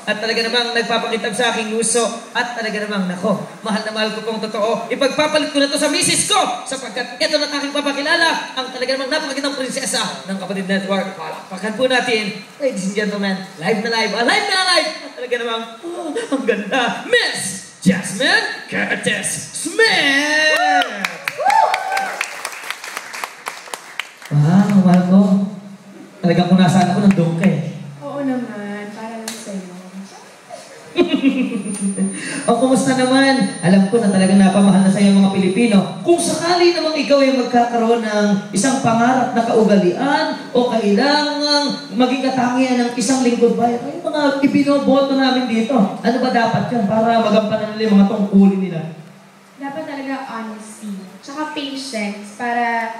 at talaga namang nagpapakitab sa aking uso at talaga namang, nako, mahal na mahal ko pong totoo. Ipagpapalit ko na to sa misis ko sapagkat ito na aking papakilala ang talaga namang napakagandang prinsesa ng Kapatid Network. Palakpakan po natin, ladies and gentlemen, live na live, alive na alive, at talaga namang, ang ganda, Miss Jasmine Curtis Smith! Wow, mahal ko. Talagang kung nasaan ako, nandun ka eh. Oo naman, para lang sa'yo. O, kumusta naman? Alam ko na talagang napamahal na sa'yo mga Pilipino. Kung sakali namang ikaw ay magkakaroon ng isang pangarap na kaugalian o kailangang maging katangian ng isang lingkod bayan, ay mga ipinoboto namin dito. Ano ba dapat yan para magampanan nila yung mga tungkulin nila? Dapat talaga honesty, tsaka patience para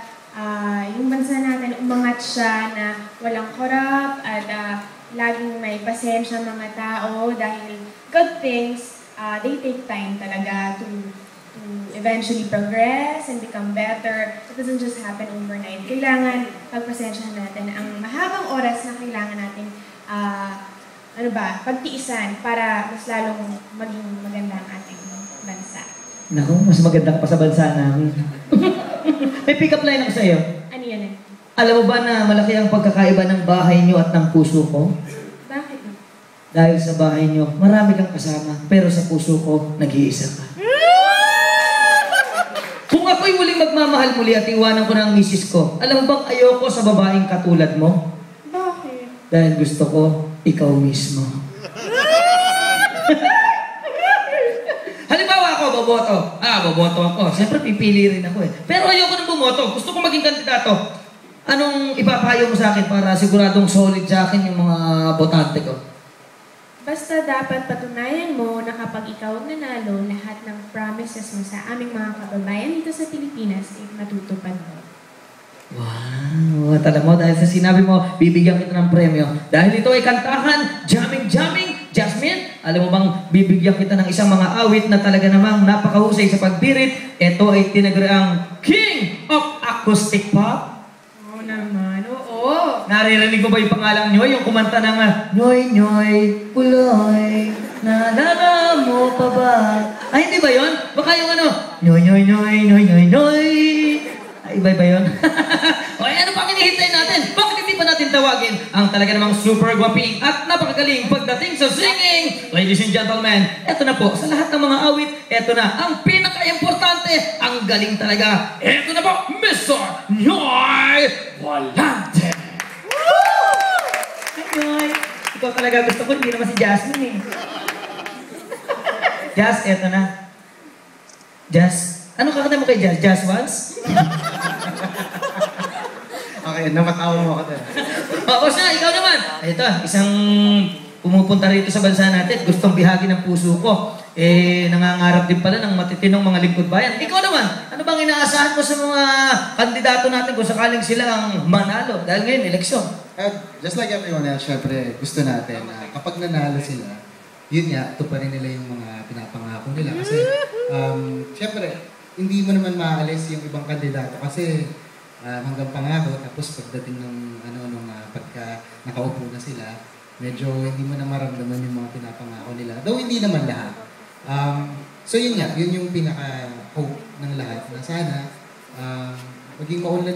yung bansa natin umangat siya na walang corrupt at laging may pasensya mga tao dahil good things, they take time talaga to eventually progress and become better. It doesn't just happen overnight. Kailangan pagpasensyahan natin ang mahabang oras na kailangan natin pagtiisan para mas lalong maging maganda ang ating bansa. Naku, mas maganda ka pa sa bansa namin. May pick-up line ako sa'yo. Ano yan eh? Alam mo ba na malaki ang pagkakaiba ng bahay niyo at ng puso ko? Bakit? Dahil sa bahay niyo, marami kang kasama, pero sa puso ko, nag-iisa ka. Kung ako'y muling magmamahal muli at iwanan ko na ang misis ko, alam mo bang ayoko sa babaeng katulad mo? Bakit? Dahil gusto ko, ikaw mismo. Halimbawa ako, boboto ako. Siyempre, pipili rin ako eh. Pero ayoko nang bumoto. Gusto ko maging kandidato. Anong ipapayo mo sa akin para siguradong solid sa akin yung mga botante ko? Basta dapat patunayan mo na kapag ikaw ang nanalo, lahat ng promises mo sa aming mga kababayan dito sa Pilipinas ay matutupad mo. Wow! At alam mo, dahil sa sinabi mo, bibigyan kita ng premyo. Dahil ito ay kantahan, jamming, Jasmine, alam mo bang bibigyan kita ng isang mga awit na talaga namang napakahusay sa pagbirit. Ito ay tinaguriang King of Acoustic Pop. Oo naman, oo. Naririnig mo ba yung pangalang Nyoy? Yung kumanta ng Nyoy, Nyoy, Puloy, naalala mo pa ba? Ay, hindi ba yun? Baka yung Nyoy, Nyoy, Nyoy, Nyoy, Nyoy, Nyoy. Ay, iba yun? O, ano pang hinihintay natin? Bakit hindi pa natin tawagin ang talaga namang super guwaping at napakagaling pagdating sa singing? Ladies and gentlemen, eto na po, sa lahat ng mga awit, eto na, ang pinaka-importante, ang galing talaga. Eto na po, Mr. Nyoy Volante! Hi, Nyoy! Ikaw talaga gusto ko, hindi naman si Jasmine eh. Jas, eto na. Jas, ano kakanta mo kay Jas? Jas once? Okay, napatawa mo ako tayo. O siya, ikaw naman. Ito, isang pumupunta rito sa bansa natin, gustong bihagin ng puso ko. Nangangarap din pala ng matitinong mga lingkod bayan. Ikaw naman, ano bang inaasahan mo sa mga kandidato natin kung sakaling sila ang manalo? Dahil ngayon, eleksyon. Just like everyone else, syempre, gusto natin na kapag nanalo sila, yun nga, tuparin nila yung mga pinapangako nila. Kasi, syempre, hindi mo naman maaalis yung ibang kandidato kasi hanggang pangako, tapos pagdating ng pagka nakaupo na sila, medyo hindi mo na maramdaman yung mga pinapangako nila. Though hindi naman lahat. So yun nga, yun yung pinaka-hope ng lahat na sana maging maunlad